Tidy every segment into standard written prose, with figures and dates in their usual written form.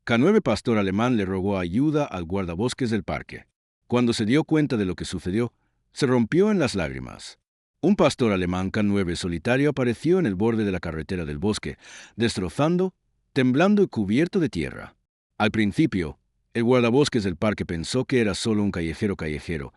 K9 pastor alemán le rogó ayuda al guardabosques del parque. Cuando se dio cuenta de lo que sucedió, se rompió en las lágrimas. Un pastor alemán K9 solitario apareció en el borde de la carretera del bosque, destrozando, temblando y cubierto de tierra. Al principio, el guardabosques del parque pensó que era solo un callejero.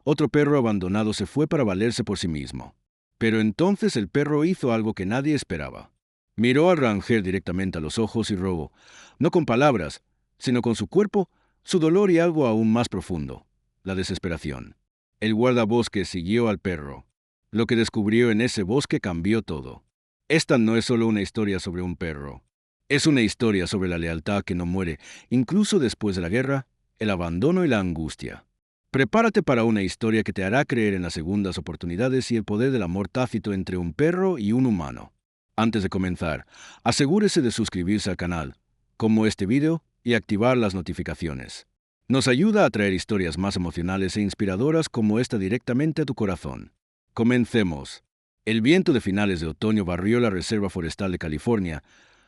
Otro perro abandonado se fue para valerse por sí mismo. Pero entonces el perro hizo algo que nadie esperaba. Miró al ranger directamente a los ojos y rogó, no con palabras, sino con su cuerpo, su dolor y algo aún más profundo, la desesperación. El guardabosques siguió al perro. Lo que descubrió en ese bosque cambió todo. Esta no es solo una historia sobre un perro. Es una historia sobre la lealtad que no muere, incluso después de la guerra, el abandono y la angustia. Prepárate para una historia que te hará creer en las segundas oportunidades y el poder del amor tácito entre un perro y un humano. Antes de comenzar, asegúrese de suscribirse al canal, como este video, y activar las notificaciones. Nos ayuda a traer historias más emocionales e inspiradoras como esta directamente a tu corazón. Comencemos. El viento de finales de otoño barrió la Reserva Forestal de California,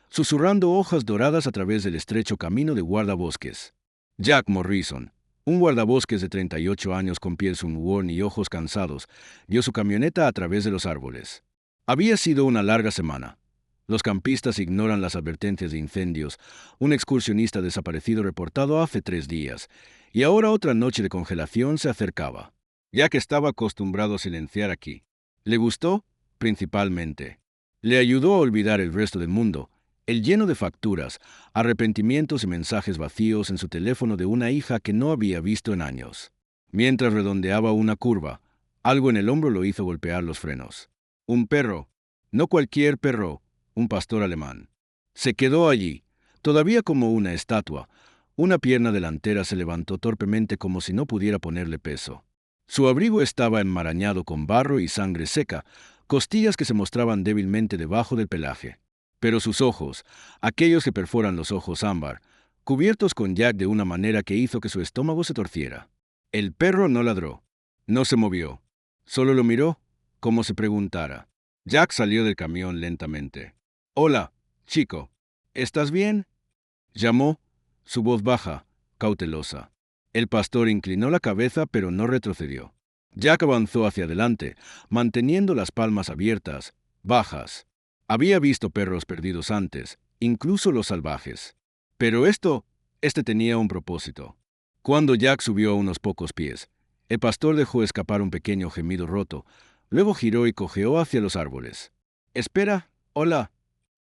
susurrando hojas doradas a través del estrecho camino de guardabosques. Jack Morrison, un guardabosques de 38 años con piel sunworn y ojos cansados, guió su camioneta a través de los árboles. Había sido una larga semana. Los campistas ignoran las advertencias de incendios, un excursionista desaparecido reportado hace 3 días, y ahora otra noche de congelación se acercaba. Jack estaba acostumbrado a silenciar aquí. Le gustó, principalmente. Le ayudó a olvidar el resto del mundo, el lleno de facturas, arrepentimientos y mensajes vacíos en su teléfono de una hija que no había visto en años. Mientras redondeaba una curva, algo en el hombro lo hizo golpear los frenos. Un perro, no cualquier perro, un pastor alemán. Se quedó allí, todavía como una estatua. Una pierna delantera se levantó torpemente como si no pudiera ponerle peso. Su abrigo estaba enmarañado con barro y sangre seca, costillas que se mostraban débilmente debajo del pelaje. Pero sus ojos, aquellos que perforan los ojos ámbar, cubiertos con Jack de una manera que hizo que su estómago se torciera. El perro no ladró, no se movió, solo lo miró, como si preguntara. Jack salió del camión lentamente. «Hola, chico, ¿estás bien?», llamó, su voz baja, cautelosa. El pastor inclinó la cabeza pero no retrocedió. Jack avanzó hacia adelante, manteniendo las palmas abiertas, bajas. Había visto perros perdidos antes, incluso los salvajes. Pero este tenía un propósito. Cuando Jack subió a unos pocos pies, el pastor dejó escapar un pequeño gemido roto, luego giró y cojeó hacia los árboles. «Espera, hola».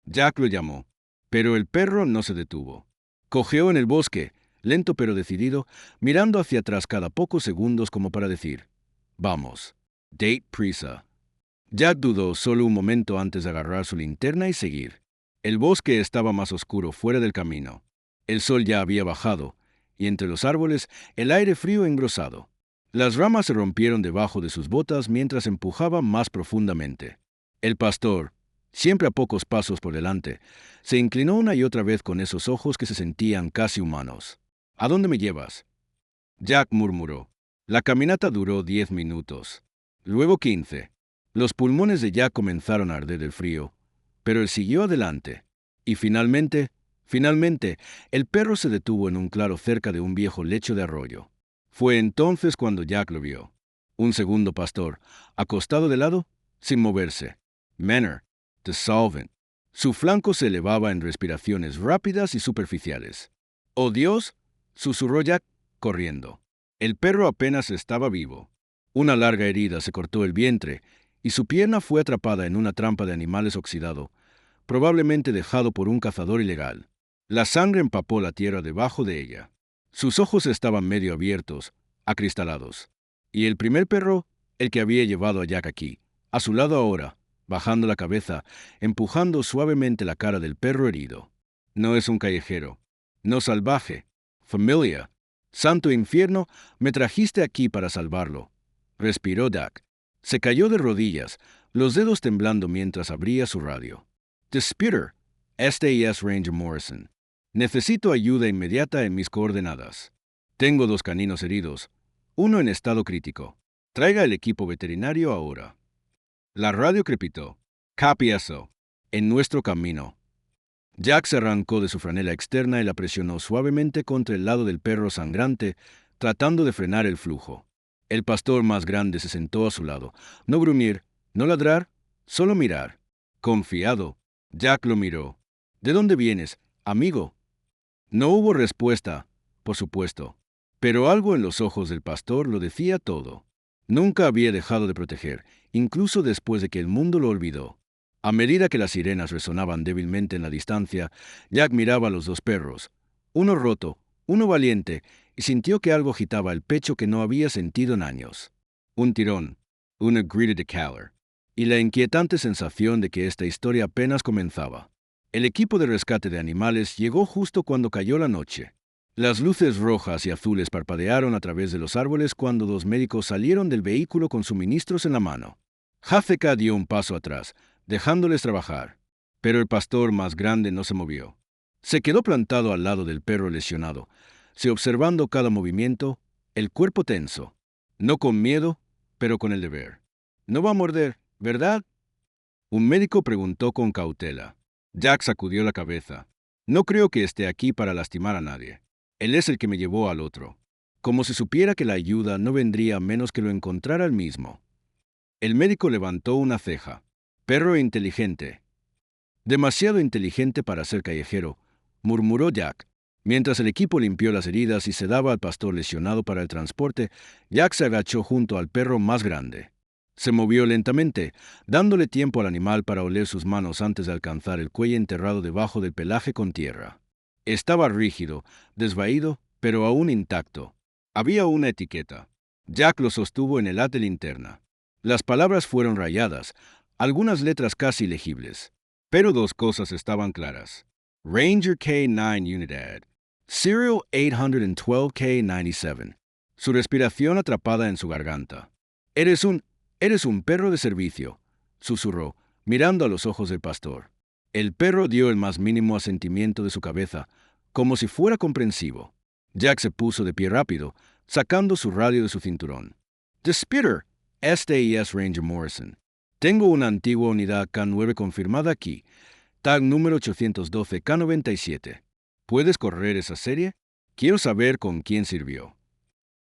Jack lo llamó, pero el perro no se detuvo. Cojeó en el bosque, lento pero decidido, mirando hacia atrás cada pocos segundos como para decir, «Vamos, date prisa». Jack dudó solo un momento antes de agarrar su linterna y seguir. El bosque estaba más oscuro fuera del camino. El sol ya había bajado, y entre los árboles el aire frío engrosado. Las ramas se rompieron debajo de sus botas mientras empujaba más profundamente. El pastor, siempre a pocos pasos por delante, se inclinó una y otra vez con esos ojos que se sentían casi humanos. «¿A dónde me llevas?», Jack murmuró. La caminata duró 10 minutos. Luego 15. Los pulmones de Jack comenzaron a arder del frío, pero él siguió adelante. Y finalmente, el perro se detuvo en un claro cerca de un viejo lecho de arroyo. Fue entonces cuando Jack lo vio. Un segundo pastor, acostado de lado, sin moverse. Manor, the solvent. Su flanco se elevaba en respiraciones rápidas y superficiales. «¡Oh Dios!», susurró Jack, corriendo. El perro apenas estaba vivo. Una larga herida se cortó el vientre, y su pierna fue atrapada en una trampa de animales oxidado, probablemente dejado por un cazador ilegal. La sangre empapó la tierra debajo de ella. Sus ojos estaban medio abiertos, acristalados. Y el primer perro, el que había llevado a Jack aquí, a su lado ahora, bajando la cabeza, empujando suavemente la cara del perro herido. «No es un callejero, no salvaje, familia. Santo infierno, me trajiste aquí para salvarlo», respiró Jack. Se cayó de rodillas, los dedos temblando mientras abría su radio. «Disputer, STS Ranger Morrison. Necesito ayuda inmediata en mis coordenadas. Tengo 2 caninos heridos, uno en estado crítico. Traiga el equipo veterinario ahora». La radio crepitó. «Copy eso. En nuestro camino». Jack se arrancó de su franela externa y la presionó suavemente contra el lado del perro sangrante, tratando de frenar el flujo. El pastor más grande se sentó a su lado. No gruñir, no ladrar, solo mirar. Confiado, Jack lo miró. ¿De dónde vienes, amigo? No hubo respuesta, por supuesto, pero algo en los ojos del pastor lo decía todo. Nunca había dejado de proteger, incluso después de que el mundo lo olvidó. A medida que las sirenas resonaban débilmente en la distancia, Jack miraba a los dos perros, uno roto, uno valiente, y sintió que algo agitaba el pecho que no había sentido en años. Un tirón, una grita de calor, y la inquietante sensación de que esta historia apenas comenzaba. El equipo de rescate de animales llegó justo cuando cayó la noche. Las luces rojas y azules parpadearon a través de los árboles cuando dos médicos salieron del vehículo con suministros en la mano. Jafeka dio un paso atrás, dejándoles trabajar. Pero el pastor más grande no se movió. Se quedó plantado al lado del perro lesionado, se observando cada movimiento, el cuerpo tenso. No con miedo, pero con el deber. No va a morder, ¿verdad? Un médico preguntó con cautela. Jack sacudió la cabeza. No creo que esté aquí para lastimar a nadie. Él es el que me llevó al otro. Como si supiera que la ayuda no vendría a menos que lo encontrara él mismo. El médico levantó una ceja. Perro inteligente. Demasiado inteligente para ser callejero, murmuró Jack. Mientras el equipo limpió las heridas y se daba al pastor lesionado para el transporte, Jack se agachó junto al perro más grande. Se movió lentamente, dándole tiempo al animal para oler sus manos antes de alcanzar el cuello enterrado debajo del pelaje con tierra. Estaba rígido, desvaído, pero aún intacto. Había una etiqueta. Jack lo sostuvo en el haz de linterna. Las palabras fueron rayadas, algunas letras casi legibles. Pero dos cosas estaban claras. Ranger K9 Unidad. Serial 812K97. Su respiración atrapada en su garganta. Eres un perro de servicio, susurró, mirando a los ojos del pastor. El perro dio el más mínimo asentimiento de su cabeza, como si fuera comprensivo. Jack se puso de pie rápido, sacando su radio de su cinturón. The Spitter, STS Ranger Morrison. Tengo una antigua unidad K9 confirmada aquí, tag número 812 K97. ¿Puedes correr esa serie? Quiero saber con quién sirvió.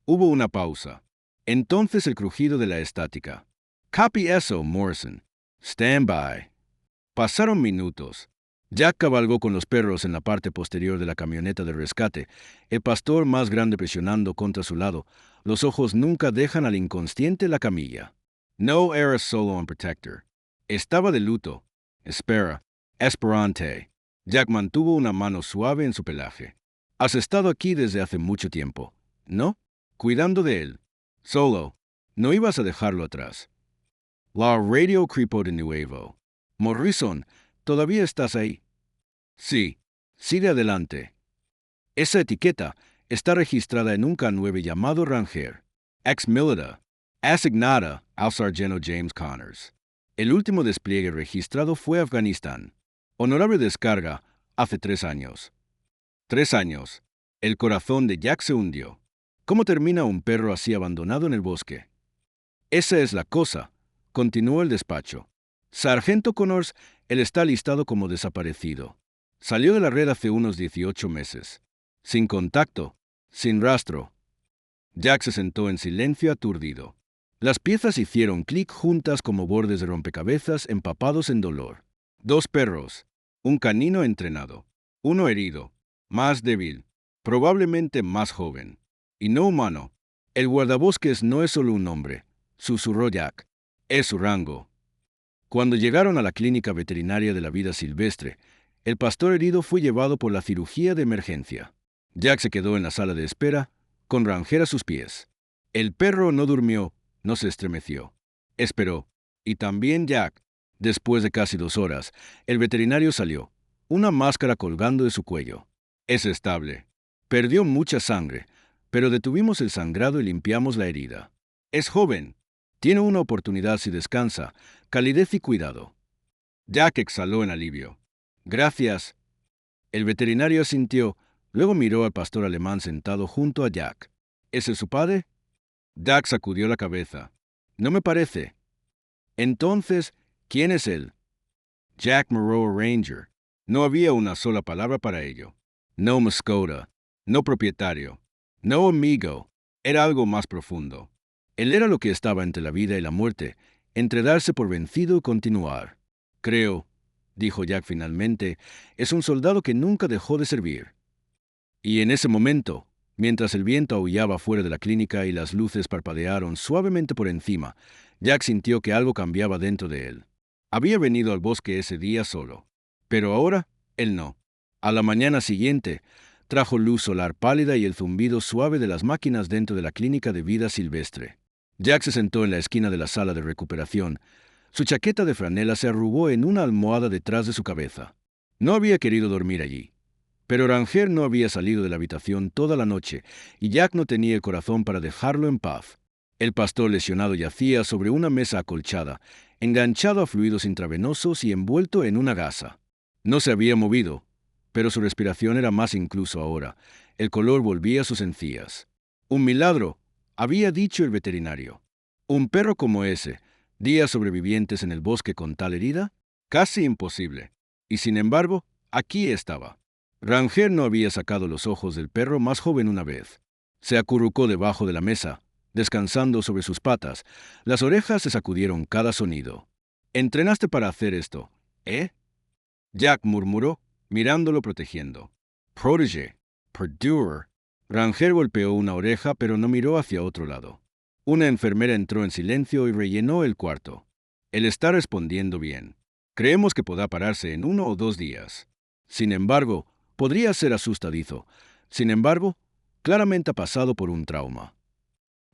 Hubo una pausa. Entonces el crujido de la estática. Copy eso, Morrison. Stand by. Pasaron minutos. Jack cabalgó con los perros en la parte posterior de la camioneta de rescate, el pastor más grande presionando contra su lado. Los ojos nunca dejan al inconsciente la camilla. No era solo un protector. Estaba de luto. Espera. Esperante. Jack mantuvo una mano suave en su pelaje. Has estado aquí desde hace mucho tiempo, ¿no? Cuidando de él. Solo. No ibas a dejarlo atrás. La radio creepó de nuevo. Morrison, ¿todavía estás ahí? Sí. Sigue adelante. Esa etiqueta está registrada en un K9 llamado Ranger. Ex-Milita. Asignada al sargento James Connors. El último despliegue registrado fue Afganistán. Honorable descarga hace 3 años. 3 años. El corazón de Jack se hundió. ¿Cómo termina un perro así abandonado en el bosque? Esa es la cosa, continuó el despacho. Sargento Connors, él está listado como desaparecido. Salió de la red hace unos 18 meses. Sin contacto, sin rastro. Jack se sentó en silencio aturdido. Las piezas hicieron clic juntas como bordes de rompecabezas empapados en dolor. 2 perros, un canino entrenado, uno herido, más débil, probablemente más joven, y no humano. El guardabosques no es solo un nombre, susurró Jack. Es su rango. Cuando llegaron a la clínica veterinaria de la vida silvestre, el pastor herido fue llevado por la cirugía de emergencia. Jack se quedó en la sala de espera, con Ranger a sus pies. El perro no durmió, no se estremeció. Esperó. Y también Jack. Después de casi 2 horas, el veterinario salió, una máscara colgando de su cuello. Es estable. Perdió mucha sangre, pero detuvimos el sangrado y limpiamos la herida. Es joven. Tiene una oportunidad si descansa, calidez y cuidado. Jack exhaló en alivio. Gracias. El veterinario asintió, luego miró al pastor alemán sentado junto a Jack. ¿Ese es su padre? Jack sacudió la cabeza. No me parece. Entonces, ¿quién es él? Jack Moreau Ranger. No había una sola palabra para ello. No mascota, no propietario, no amigo. Era algo más profundo. Él era lo que estaba entre la vida y la muerte, entre darse por vencido y continuar. Creo, dijo Jack finalmente, es un soldado que nunca dejó de servir. Y en ese momento, mientras el viento aullaba fuera de la clínica y las luces parpadearon suavemente por encima, Jack sintió que algo cambiaba dentro de él. Había venido al bosque ese día solo, pero ahora él no. A la mañana siguiente, trajo luz solar pálida y el zumbido suave de las máquinas dentro de la clínica de vida silvestre. Jack se sentó en la esquina de la sala de recuperación. Su chaqueta de franela se arrugó en una almohada detrás de su cabeza. No había querido dormir allí. Pero Ranger no había salido de la habitación toda la noche, y Jack no tenía el corazón para dejarlo en paz. El pastor lesionado yacía sobre una mesa acolchada, enganchado a fluidos intravenosos y envuelto en una gasa. No se había movido, pero su respiración era más incluso ahora. El color volvía a sus encías. Un milagro, había dicho el veterinario. Un perro como ese, días sobrevivientes en el bosque con tal herida, casi imposible. Y sin embargo, aquí estaba. Ranger no había sacado los ojos del perro más joven una vez. Se acurrucó debajo de la mesa, descansando sobre sus patas. Las orejas se sacudieron cada sonido. «¿Entrenaste para hacer esto, eh?» Jack murmuró, mirándolo protegiendo. «Protégé, perdurer». Ranger golpeó una oreja, pero no miró hacia otro lado. Una enfermera entró en silencio y rellenó el cuarto. «Él está respondiendo bien. Creemos que podrá pararse en 1 o 2 días. Sin embargo, podría ser asustadizo. Sin embargo, claramente ha pasado por un trauma».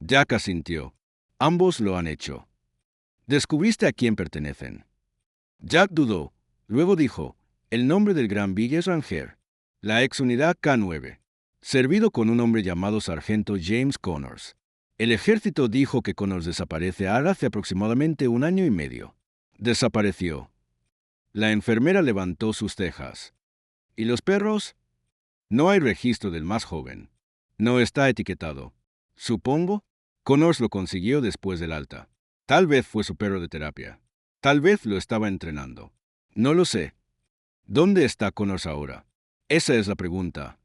Jack asintió. «Ambos lo han hecho». «¿Descubriste a quién pertenecen?» Jack dudó. Luego dijo, «El nombre del gran Ville es Ranger. La ex unidad K9. Servido con un hombre llamado Sargento James Connors. El ejército dijo que Connors desaparece hace aproximadamente 1 año y medio. Desapareció». La enfermera levantó sus cejas. «¿Y los perros?» «No hay registro del más joven. No está etiquetado. Supongo, Connors lo consiguió después del alta. Tal vez fue su perro de terapia. Tal vez lo estaba entrenando. No lo sé. ¿Dónde está Connors ahora? Esa es la pregunta».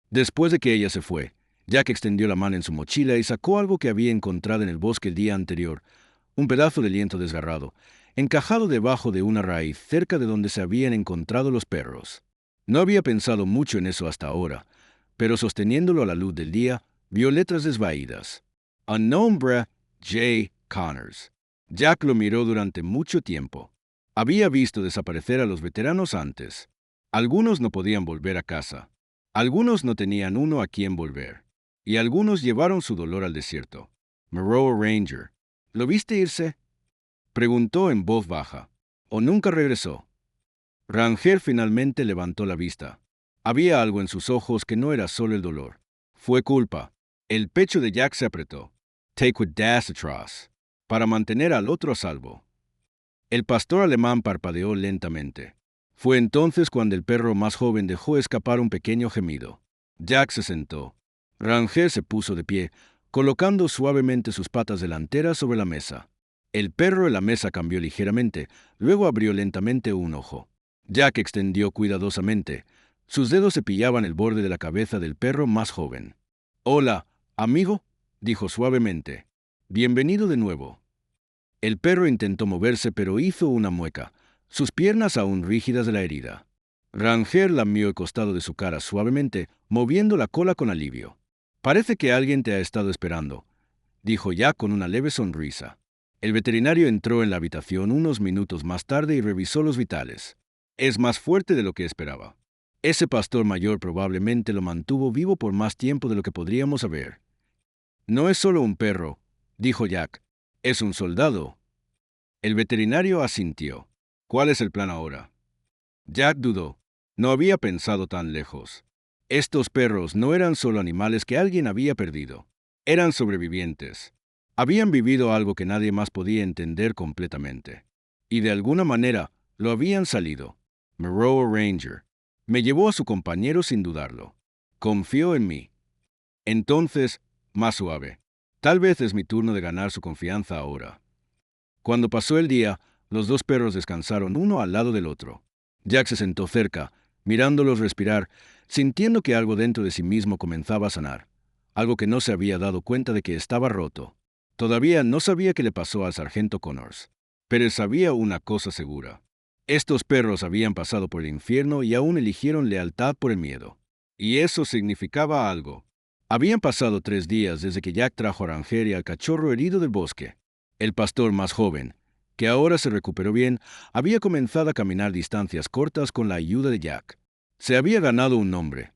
Después de que ella se fue, Jack extendió la mano en su mochila y sacó algo que había encontrado en el bosque el día anterior, un pedazo de lienzo desgarrado, encajado debajo de una raíz cerca de donde se habían encontrado los perros. No había pensado mucho en eso hasta ahora, pero sosteniéndolo a la luz del día, vio letras desvaídas. A nombre J. Connors. Jack lo miró durante mucho tiempo. Había visto desaparecer a los veteranos antes. Algunos no podían volver a casa. Algunos no tenían uno a quien volver. Y algunos llevaron su dolor al desierto. Moreau Ranger. ¿Lo viste irse?, preguntó en voz baja. ¿O nunca regresó? Ranger finalmente levantó la vista. Había algo en sus ojos que no era solo el dolor. Fue culpa. El pecho de Jack se apretó. Take with das atrás. Para mantener al otro a salvo. El pastor alemán parpadeó lentamente. Fue entonces cuando el perro más joven dejó escapar un pequeño gemido. Jack se sentó. Ranger se puso de pie, colocando suavemente sus patas delanteras sobre la mesa. El perro en la mesa cambió ligeramente, luego abrió lentamente un ojo. Jack extendió cuidadosamente. Sus dedos cepillaban el borde de la cabeza del perro más joven. «Hola, amigo», dijo suavemente. «Bienvenido de nuevo». El perro intentó moverse, pero hizo una mueca, sus piernas aún rígidas de la herida. Ranger lamió el costado de su cara suavemente, moviendo la cola con alivio. «Parece que alguien te ha estado esperando», dijo Jack con una leve sonrisa. El veterinario entró en la habitación unos minutos más tarde y revisó los vitales. «Es más fuerte de lo que esperaba. Ese pastor mayor probablemente lo mantuvo vivo por más tiempo de lo que podríamos saber». «No es solo un perro», dijo Jack. «Es un soldado». El veterinario asintió. «¿Cuál es el plan ahora?» Jack dudó. No había pensado tan lejos. Estos perros no eran solo animales que alguien había perdido. Eran sobrevivientes. Habían vivido algo que nadie más podía entender completamente. Y de alguna manera lo habían salido. Moreau Ranger. Me llevó a su compañero sin dudarlo. Confió en mí. Entonces, más suave. Tal vez es mi turno de ganar su confianza ahora. Cuando pasó el día, los dos perros descansaron uno al lado del otro. Jack se sentó cerca, mirándolos respirar, sintiendo que algo dentro de sí mismo comenzaba a sanar, algo que no se había dado cuenta de que estaba roto. Todavía no sabía qué le pasó al sargento Connors, pero sabía una cosa segura. Estos perros habían pasado por el infierno y aún eligieron lealtad por el miedo. Y eso significaba algo. Habían pasado 3 días desde que Jack trajo a Ranger y al cachorro herido del bosque. El pastor más joven, que ahora se recuperó bien, había comenzado a caminar distancias cortas con la ayuda de Jack. Se había ganado un nombre,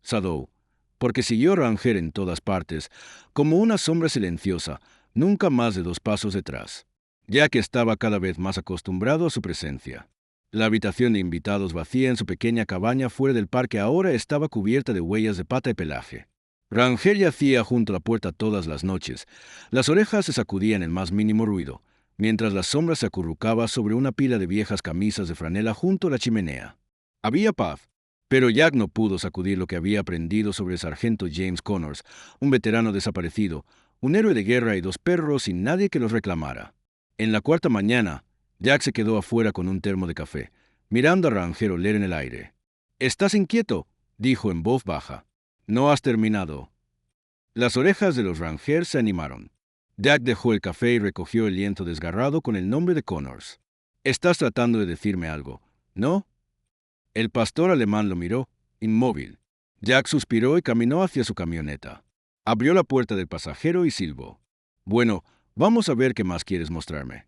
Shadow, porque siguió a Ranger en todas partes, como una sombra silenciosa, nunca más de 2 pasos detrás. Jack estaba cada vez más acostumbrado a su presencia. La habitación de invitados vacía en su pequeña cabaña fuera del parque ahora estaba cubierta de huellas de pata y pelaje. Ranger yacía junto a la puerta todas las noches. Las orejas se sacudían el más mínimo ruido, mientras la sombra se acurrucaba sobre una pila de viejas camisas de franela junto a la chimenea. Había paz, pero Jack no pudo sacudir lo que había aprendido sobre el sargento James Connors, un veterano desaparecido, un héroe de guerra y 2 perros sin nadie que los reclamara. En la 4ª mañana, Jack se quedó afuera con un termo de café, mirando a Ranger oler en el aire. «¿Estás inquieto?», dijo en voz baja. «No has terminado». Las orejas de los Rangers se animaron. Jack dejó el café y recogió el lienzo desgarrado con el nombre de Connors. «Estás tratando de decirme algo, ¿no?». El pastor alemán lo miró, inmóvil. Jack suspiró y caminó hacia su camioneta. Abrió la puerta del pasajero y silbó. «Bueno, vamos a ver qué más quieres mostrarme».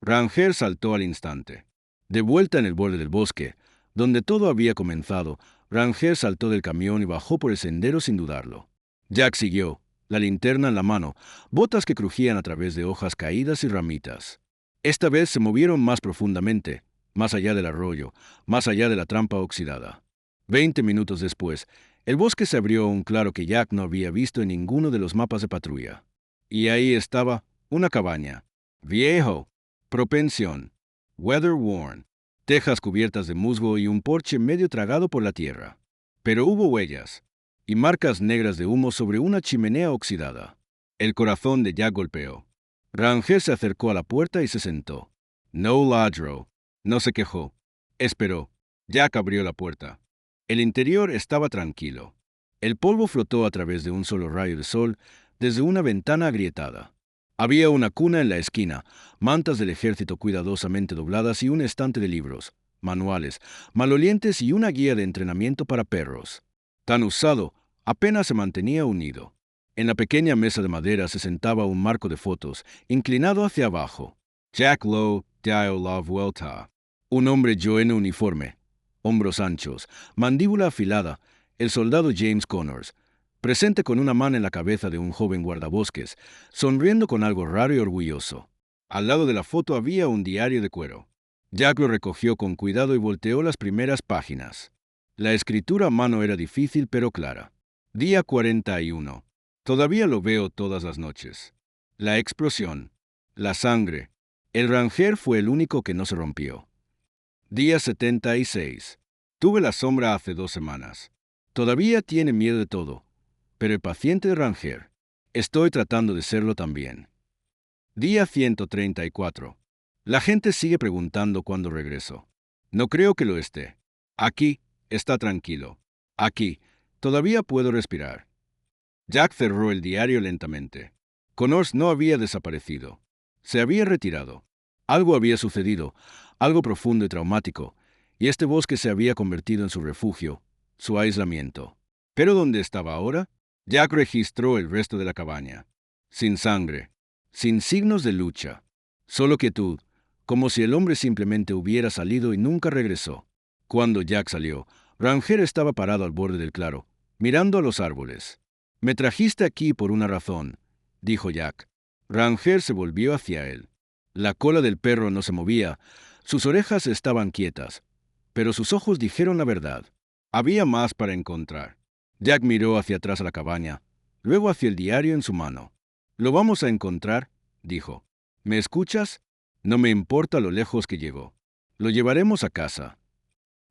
Ranger saltó al instante. De vuelta en el borde del bosque, donde todo había comenzado, Ranger saltó del camión y bajó por el sendero sin dudarlo. Jack siguió, la linterna en la mano, botas que crujían a través de hojas caídas y ramitas. Esta vez se movieron más profundamente, más allá del arroyo, más allá de la trampa oxidada. 20 minutos después, el bosque se abrió a un claro que Jack no había visto en ninguno de los mapas de patrulla. Y ahí estaba, una cabaña. Viejo. Propensión. Weather worn. Tejas cubiertas de musgo y un porche medio tragado por la tierra. Pero hubo huellas y marcas negras de humo sobre una chimenea oxidada. El corazón de Jack golpeó. Ranger se acercó a la puerta y se sentó. No ladró. No se quejó. Esperó. Jack abrió la puerta. El interior estaba tranquilo. El polvo flotó a través de un solo rayo de sol desde una ventana agrietada. Había una cuna en la esquina, mantas del ejército cuidadosamente dobladas y un estante de libros, manuales, malolientes y una guía de entrenamiento para perros. Tan usado, apenas se mantenía unido. En la pequeña mesa de madera se sentaba un marco de fotos, inclinado hacia abajo. Jack Lowe, Dialov Vuelta. Un hombre en uniforme, hombros anchos, mandíbula afilada, el soldado James Connors, presente con una mano en la cabeza de un joven guardabosques, sonriendo con algo raro y orgulloso. Al lado de la foto había un diario de cuero. Jack lo recogió con cuidado y volteó las primeras páginas. La escritura a mano era difícil pero clara. Día 41. Todavía lo veo todas las noches. La explosión. La sangre. El Ranger fue el único que no se rompió. Día 76. Tuve la sombra hace 2 semanas. Todavía tiene miedo de todo. Pero el paciente de Ranger. Estoy tratando de serlo también. Día 134. La gente sigue preguntando cuándo regreso. No creo que lo esté. Aquí, está tranquilo. Aquí, todavía puedo respirar. Jack cerró el diario lentamente. Connors no había desaparecido. Se había retirado. Algo había sucedido, algo profundo y traumático, y este bosque se había convertido en su refugio, su aislamiento. ¿Pero dónde estaba ahora? Jack registró el resto de la cabaña. Sin sangre, sin signos de lucha, solo quietud, como si el hombre simplemente hubiera salido y nunca regresó. Cuando Jack salió, Ranger estaba parado al borde del claro, mirando a los árboles. «Me trajiste aquí por una razón», dijo Jack. Ranger se volvió hacia él. La cola del perro no se movía, sus orejas estaban quietas, pero sus ojos dijeron la verdad. Había más para encontrar. Jack miró hacia atrás a la cabaña, luego hacia el diario en su mano. «Lo vamos a encontrar», dijo. «¿Me escuchas? No me importa lo lejos que llegó. Lo llevaremos a casa».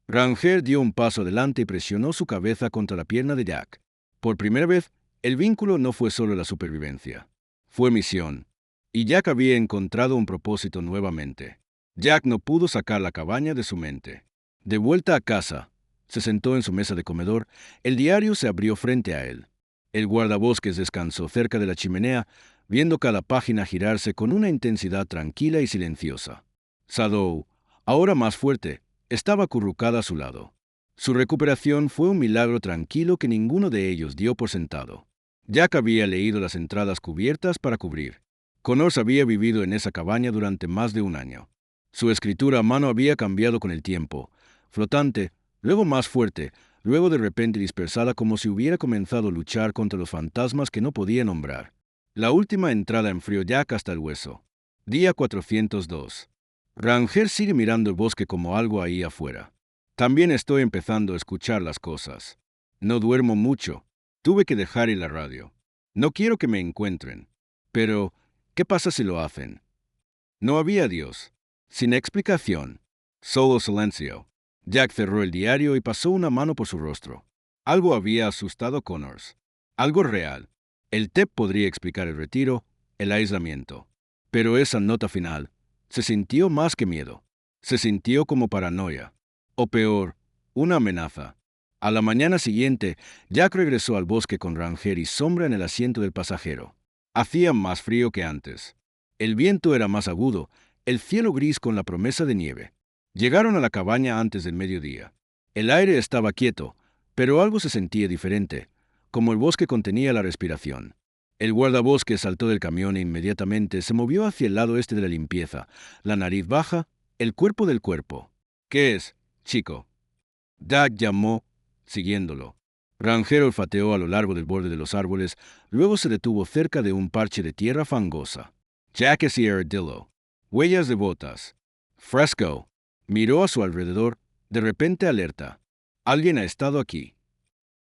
Ranger dio un paso adelante y presionó su cabeza contra la pierna de Jack. Por primera vez, el vínculo no fue solo la supervivencia. Fue misión. Y Jack había encontrado un propósito nuevamente. Jack no pudo sacar la cabaña de su mente. De vuelta a casa, se sentó en su mesa de comedor. El diario se abrió frente a él. El guardabosques descansó cerca de la chimenea, viendo cada página girarse con una intensidad tranquila y silenciosa. Sadow, ahora más fuerte, estaba acurrucada a su lado. Su recuperación fue un milagro tranquilo que ninguno de ellos dio por sentado. Jack había leído las entradas cubiertas para cubrir. Connors había vivido en esa cabaña durante más de un año. Su escritura a mano había cambiado con el tiempo, flotante, luego más fuerte, luego de repente dispersada como si hubiera comenzado a luchar contra los fantasmas que no podía nombrar. La última entrada enfrió Jack hasta el hueso. Día 402. Ranger sigue mirando el bosque como algo ahí afuera. También estoy empezando a escuchar las cosas. No duermo mucho. Tuve que dejar ir la radio. No quiero que me encuentren. Pero, ¿qué pasa si lo hacen? No había Dios. Sin explicación. Solo silencio. Jack cerró el diario y pasó una mano por su rostro. Algo había asustado a Connors. Algo real. El té podría explicar el retiro, el aislamiento. Pero esa nota final se sintió más que miedo. Se sintió como paranoia. O peor, una amenaza. A la mañana siguiente, Jack regresó al bosque con Ranger y Sombra en el asiento del pasajero. Hacía más frío que antes. El viento era más agudo, el cielo gris con la promesa de nieve. Llegaron a la cabaña antes del mediodía. El aire estaba quieto, pero algo se sentía diferente, como el bosque contenía la respiración. El guardabosques saltó del camión e inmediatamente se movió hacia el lado este de la limpieza, la nariz baja, el cuerpo del cuerpo. ¿Qué es, chico? Jack llamó, siguiéndolo. Ranger olfateó a lo largo del borde de los árboles, luego se detuvo cerca de un parche de tierra fangosa. Jack y Armadillo. Huellas de botas. Fresco. Miró a su alrededor, de repente alerta. Alguien ha estado aquí.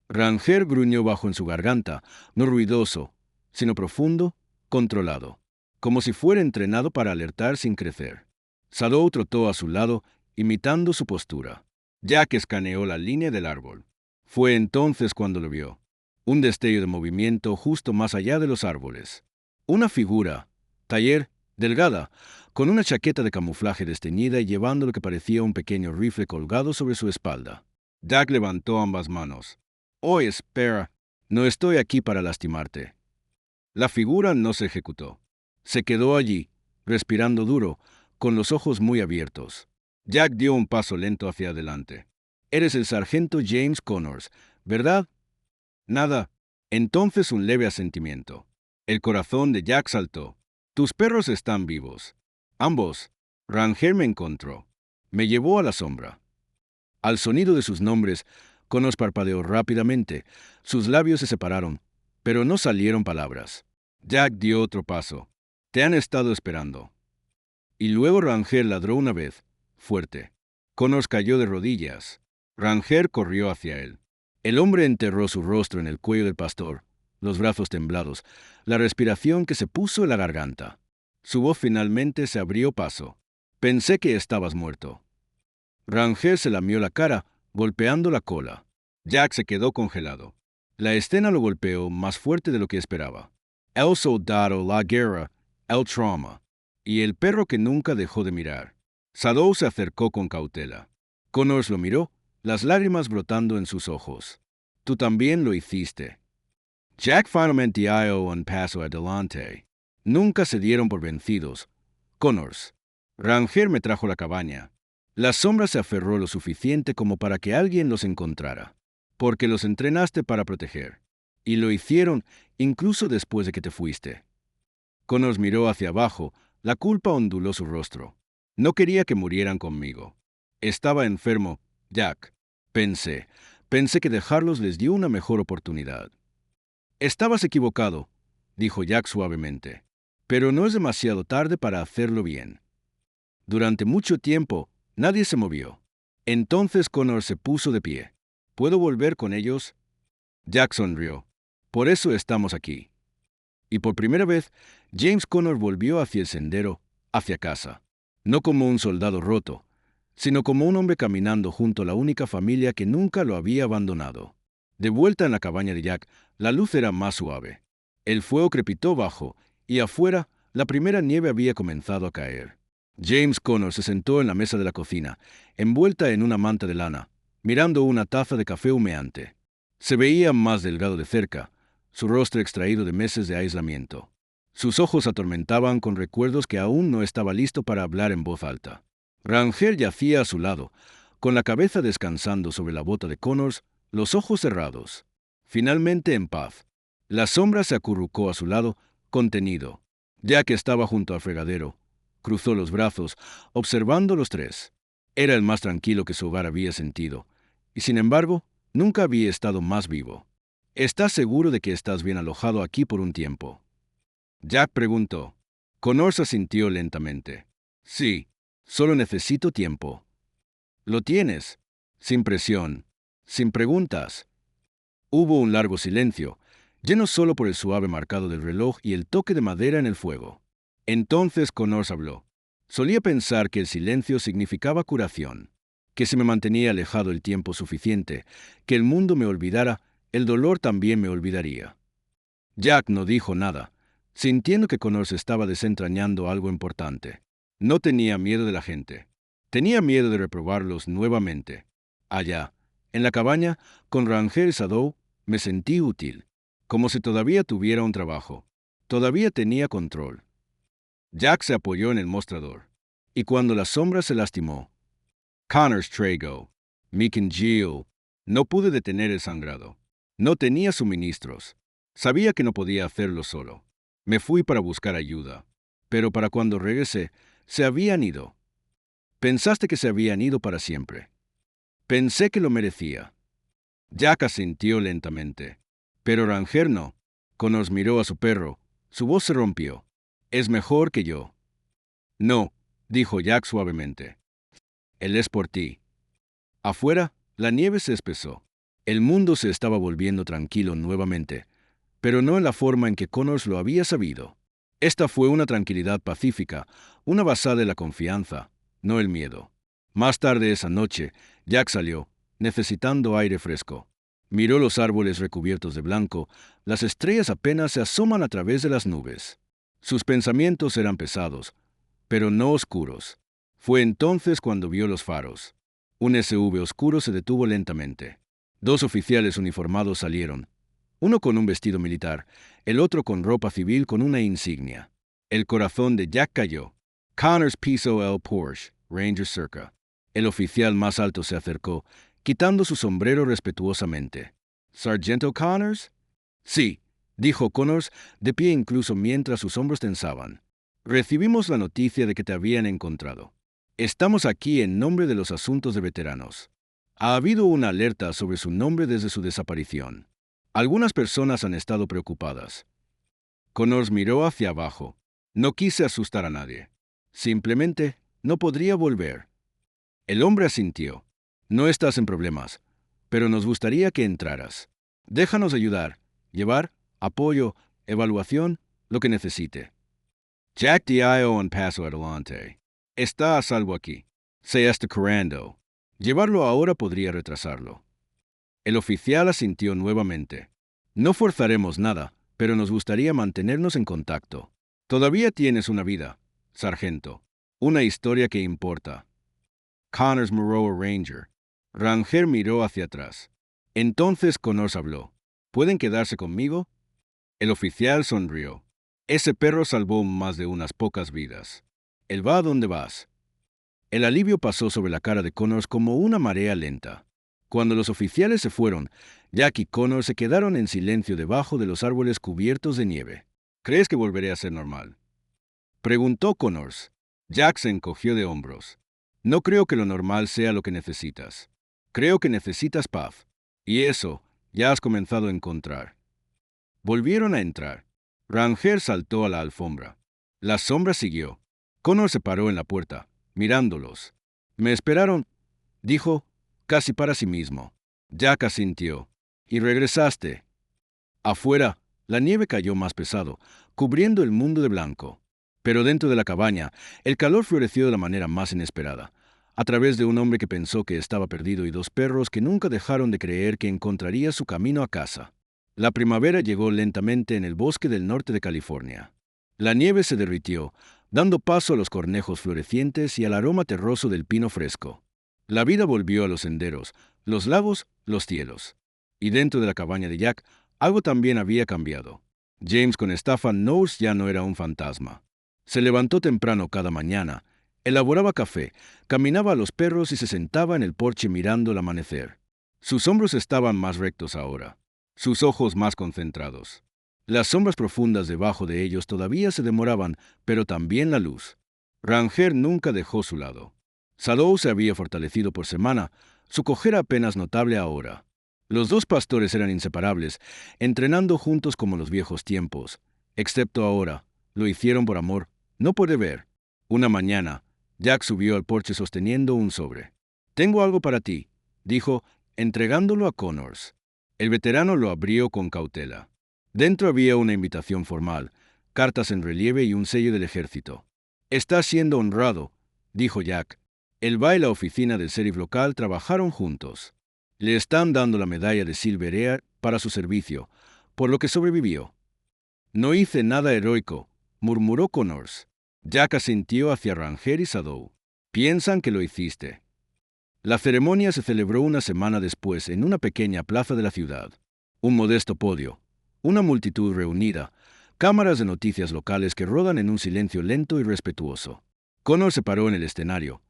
Ranger gruñó bajo en su garganta, no ruidoso, sino profundo, controlado, como si fuera entrenado para alertar sin crecer. Sadow trotó a su lado, imitando su postura. Jack escaneó la línea del árbol. Fue entonces cuando lo vio. Un destello de movimiento justo más allá de los árboles. Una figura, taller, delgada, con una chaqueta de camuflaje desteñida y llevando lo que parecía un pequeño rifle colgado sobre su espalda. Jack levantó ambas manos. «Oh, espera. No estoy aquí para lastimarte». La figura no se ejecutó. Se quedó allí, respirando duro, con los ojos muy abiertos. Jack dio un paso lento hacia adelante. «Eres el sargento James Connors, ¿verdad?» «Nada». Entonces un leve asentimiento. El corazón de Jack saltó. «Tus perros están vivos». «Ambos». Ranger me encontró. Me llevó a la sombra. Al sonido de sus nombres, Connors parpadeó rápidamente. Sus labios se separaron, pero no salieron palabras. Jack dio otro paso. «Te han estado esperando». Y luego Ranger ladró una vez, fuerte. Connors cayó de rodillas. Ranger corrió hacia él. El hombre enterró su rostro en el cuello del pastor, los brazos temblados, la respiración que se puso en la garganta. Su voz finalmente se abrió paso. «Pensé que estabas muerto». Ranger se lamió la cara, golpeando la cola. Jack se quedó congelado. La escena lo golpeó más fuerte de lo que esperaba. El soldado, la guerra, el trauma. Y el perro que nunca dejó de mirar. Sadow se acercó con cautela. Connors lo miró, las lágrimas brotando en sus ojos. «Tú también lo hiciste». Jack finalmente dio un paso adelante. Nunca se dieron por vencidos. «Connors». Ranger me trajo la cabaña. La sombra se aferró lo suficiente como para que alguien los encontrara. Porque los entrenaste para proteger. Y lo hicieron incluso después de que te fuiste. Connors miró hacia abajo, la culpa onduló su rostro. «No quería que murieran conmigo. Estaba enfermo, Jack. Pensé que dejarlos les dio una mejor oportunidad». «Estabas equivocado», dijo Jack suavemente. «Pero no es demasiado tarde para hacerlo bien». Durante mucho tiempo, nadie se movió. Entonces Connors se puso de pie. «¿Puedo volver con ellos?» Jack sonrió. «Por eso estamos aquí». Y por primera vez, James Connors volvió hacia el sendero, hacia casa. No como un soldado roto, sino como un hombre caminando junto a la única familia que nunca lo había abandonado. De vuelta en la cabaña de Jack, la luz era más suave. El fuego crepitó bajo, y afuera, la primera nieve había comenzado a caer. James Connor se sentó en la mesa de la cocina, envuelta en una manta de lana, mirando una taza de café humeante. Se veía más delgado de cerca, su rostro extraído de meses de aislamiento. Sus ojos atormentaban con recuerdos que aún no estaba listo para hablar en voz alta. Rangel yacía a su lado, con la cabeza descansando sobre la bota de Connors, los ojos cerrados. Finalmente en paz. La sombra se acurrucó a su lado, contenido. Jack estaba junto al fregadero. Cruzó los brazos, observando los tres. Era el más tranquilo que su hogar había sentido, y sin embargo, nunca había estado más vivo. ¿Estás seguro de que estás bien alojado aquí por un tiempo? Jack preguntó. Connors asintió lentamente. Sí, solo necesito tiempo. ¿Lo tienes? Sin presión, sin preguntas. Hubo un largo silencio, lleno solo por el suave marcado del reloj y el toque de madera en el fuego. Entonces Connors habló. Solía pensar que el silencio significaba curación, que si me mantenía alejado el tiempo suficiente, que el mundo me olvidara, el dolor también me olvidaría. Jack no dijo nada, sintiendo que Connors estaba desentrañando algo importante. No tenía miedo de la gente. Tenía miedo de reprobarlos nuevamente. Allá, en la cabaña, con Rangel y Sadow, me sentí útil, como si todavía tuviera un trabajo. Todavía tenía control. Jack se apoyó en el mostrador. Y cuando la sombra se lastimó, Connors Trago, Mick and Jill, no pude detener el sangrado. No tenía suministros. Sabía que no podía hacerlo solo. Me fui para buscar ayuda. Pero para cuando regresé, se habían ido. Pensaste que se habían ido para siempre. Pensé que lo merecía. Jack asintió lentamente. Pero Ranger no. Connors miró a su perro. Su voz se rompió. Es mejor que yo. No, dijo Jack suavemente. Él es por ti. Afuera, la nieve se espesó. El mundo se estaba volviendo tranquilo nuevamente, pero no en la forma en que Connors lo había sabido. Esta fue una tranquilidad pacífica, una basada en la confianza, no el miedo. Más tarde esa noche, Jack salió, necesitando aire fresco. Miró los árboles recubiertos de blanco, las estrellas apenas se asoman a través de las nubes. Sus pensamientos eran pesados, pero no oscuros. Fue entonces cuando vio los faros. Un SUV oscuro se detuvo lentamente. Dos oficiales uniformados salieron, uno con un vestido militar, el otro con ropa civil con una insignia. El corazón de Jack cayó. Connors Piso L. Porsche, Ranger Circa. El oficial más alto se acercó, quitando su sombrero respetuosamente. ¿Sargento Connors? Sí, dijo Connors, de pie incluso mientras sus hombros tensaban. Recibimos la noticia de que te habían encontrado. Estamos aquí en nombre de los asuntos de veteranos. Ha habido una alerta sobre su nombre desde su desaparición. Algunas personas han estado preocupadas. Connors miró hacia abajo. No quise asustar a nadie. Simplemente no podría volver. El hombre asintió. No estás en problemas, pero nos gustaría que entraras. Déjanos ayudar, llevar, apoyo, evaluación, lo que necesite. Jack dio un paso adelante. Está a salvo aquí. Se está curando. Llevarlo ahora podría retrasarlo. El oficial asintió nuevamente. No forzaremos nada, pero nos gustaría mantenernos en contacto. Todavía tienes una vida, sargento. Una historia que importa. Connors Moreau Ranger. Ranger miró hacia atrás. Entonces Connors habló. ¿Pueden quedarse conmigo? El oficial sonrió. Ese perro salvó más de unas pocas vidas. Él va a donde vas. El alivio pasó sobre la cara de Connors como una marea lenta. Cuando los oficiales se fueron, Jack y Connors se quedaron en silencio debajo de los árboles cubiertos de nieve. ¿Crees que volveré a ser normal?, preguntó Connors. Jack se encogió de hombros. No creo que lo normal sea lo que necesitas. Creo que necesitas paz. Y eso ya has comenzado a encontrar. Volvieron a entrar. Ranger saltó a la alfombra. La sombra siguió. Connors se paró en la puerta, mirándolos. Me esperaron, dijo, casi para sí mismo. Jack asintió. Y regresaste. Afuera, la nieve cayó más pesado, cubriendo el mundo de blanco. Pero dentro de la cabaña, el calor floreció de la manera más inesperada, a través de un hombre que pensó que estaba perdido y dos perros que nunca dejaron de creer que encontraría su camino a casa. La primavera llegó lentamente en el bosque del norte de California. La nieve se derritió, dando paso a los cornejos florecientes y al aroma terroso del pino fresco. La vida volvió a los senderos, los lagos, los cielos. Y dentro de la cabaña de Jack, algo también había cambiado. James con Stephen Knowles ya no era un fantasma. Se levantó temprano cada mañana, elaboraba café, caminaba a los perros y se sentaba en el porche mirando el amanecer. Sus hombros estaban más rectos ahora, sus ojos más concentrados. Las sombras profundas debajo de ellos todavía se demoraban, pero también la luz. Ranger nunca dejó su lado. Sadou se había fortalecido por semana, su cojera apenas notable ahora. Los dos pastores eran inseparables, entrenando juntos como los viejos tiempos. Excepto ahora, lo hicieron por amor, no por deber. Una mañana, Jack subió al porche sosteniendo un sobre. «Tengo algo para ti», dijo, entregándolo a Connors. El veterano lo abrió con cautela. Dentro había una invitación formal, cartas en relieve y un sello del ejército. «Está siendo honrado», dijo Jack. Elba y la oficina del sheriff local trabajaron juntos. Le están dando la medalla de Silver Air para su servicio, por lo que sobrevivió. «No hice nada heroico», murmuró Connors. Jack asintió hacia Ranger y Sadou. «Piensan que lo hiciste». La ceremonia se celebró una semana después en una pequeña plaza de la ciudad. Un modesto podio, una multitud reunida, cámaras de noticias locales que rodan en un silencio lento y respetuoso. Connors se paró en el escenario.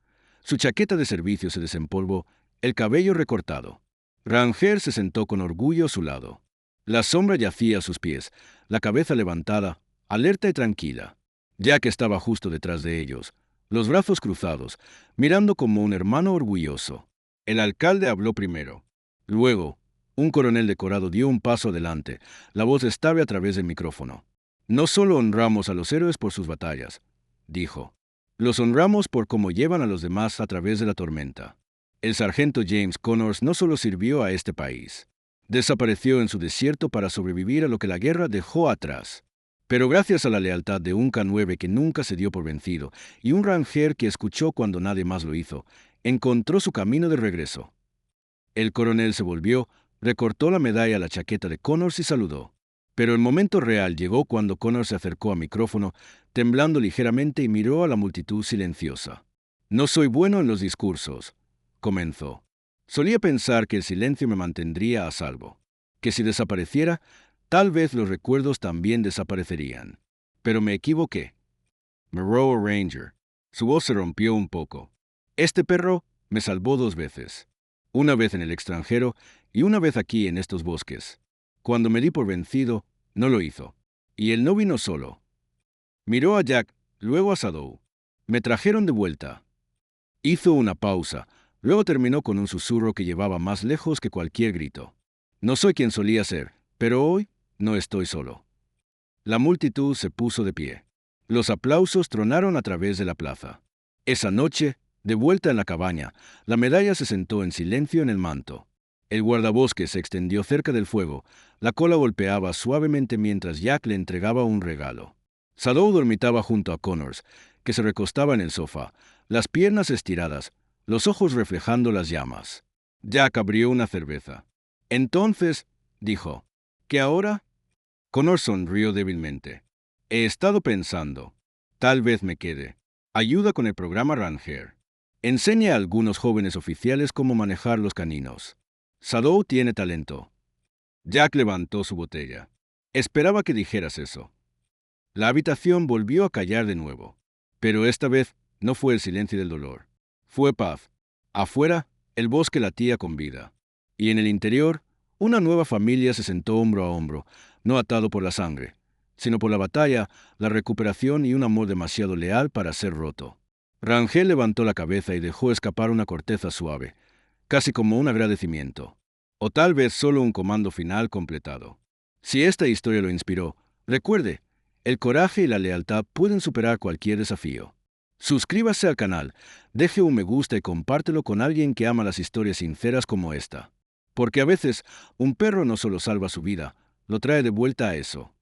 Su chaqueta de servicio se desempolvó, el cabello recortado. Ranger se sentó con orgullo a su lado. La sombra yacía a sus pies, la cabeza levantada, alerta y tranquila. Jack estaba justo detrás de ellos, los brazos cruzados, mirando como un hermano orgulloso. El alcalde habló primero. Luego, un coronel decorado dio un paso adelante, la voz estable a través del micrófono. «No solo honramos a los héroes por sus batallas», dijo. «Los honramos por cómo llevan a los demás a través de la tormenta». El sargento James Connors no solo sirvió a este país. Desapareció en su desierto para sobrevivir a lo que la guerra dejó atrás. Pero gracias a la lealtad de un K9 que nunca se dio por vencido y un Ranger que escuchó cuando nadie más lo hizo, encontró su camino de regreso. El coronel se volvió, recortó la medalla a la chaqueta de Connors y saludó. Pero el momento real llegó cuando Connors se acercó al micrófono, temblando ligeramente y miró a la multitud silenciosa. «No soy bueno en los discursos», comenzó. «Solía pensar que el silencio me mantendría a salvo, que si desapareciera, tal vez los recuerdos también desaparecerían. Pero me equivoqué». «Moreau Ranger». Su voz se rompió un poco. «Este perro me salvó 2 veces. Una vez en el extranjero y una vez aquí en estos bosques. Cuando me di por vencido, no lo hizo. Y él no vino solo». Miró a Jack, luego a Sadou. «Me trajeron de vuelta». Hizo una pausa, luego terminó con un susurro que llevaba más lejos que cualquier grito. «No soy quien solía ser, pero hoy no estoy solo». La multitud se puso de pie. Los aplausos tronaron a través de la plaza. Esa noche, de vuelta en la cabaña, la medalla se sentó en silencio en el manto. El guardabosques se extendió cerca del fuego, la cola golpeaba suavemente mientras Jack le entregaba un regalo. Sadou dormitaba junto a Connors, que se recostaba en el sofá, las piernas estiradas, los ojos reflejando las llamas. Jack abrió una cerveza. «Entonces», dijo, «¿qué ahora?» Connors sonrió débilmente. «He estado pensando. Tal vez me quede. Ayuda con el programa Ranger. Enseña a algunos jóvenes oficiales cómo manejar los caninos. Sadou tiene talento». Jack levantó su botella. «Esperaba que dijeras eso». La habitación volvió a callar de nuevo. Pero esta vez no fue el silencio del dolor. Fue paz. Afuera, el bosque latía con vida. Y en el interior, una nueva familia se sentó hombro a hombro, no atado por la sangre, sino por la batalla, la recuperación y un amor demasiado leal para ser roto. Rangel levantó la cabeza y dejó escapar una corteza suave, casi como un agradecimiento. O tal vez solo un comando final completado. Si esta historia lo inspiró, recuerde, el coraje y la lealtad pueden superar cualquier desafío. Suscríbase al canal, deje un me gusta y compártelo con alguien que ama las historias sinceras como esta. Porque a veces, un perro no solo salva su vida, lo trae de vuelta a eso.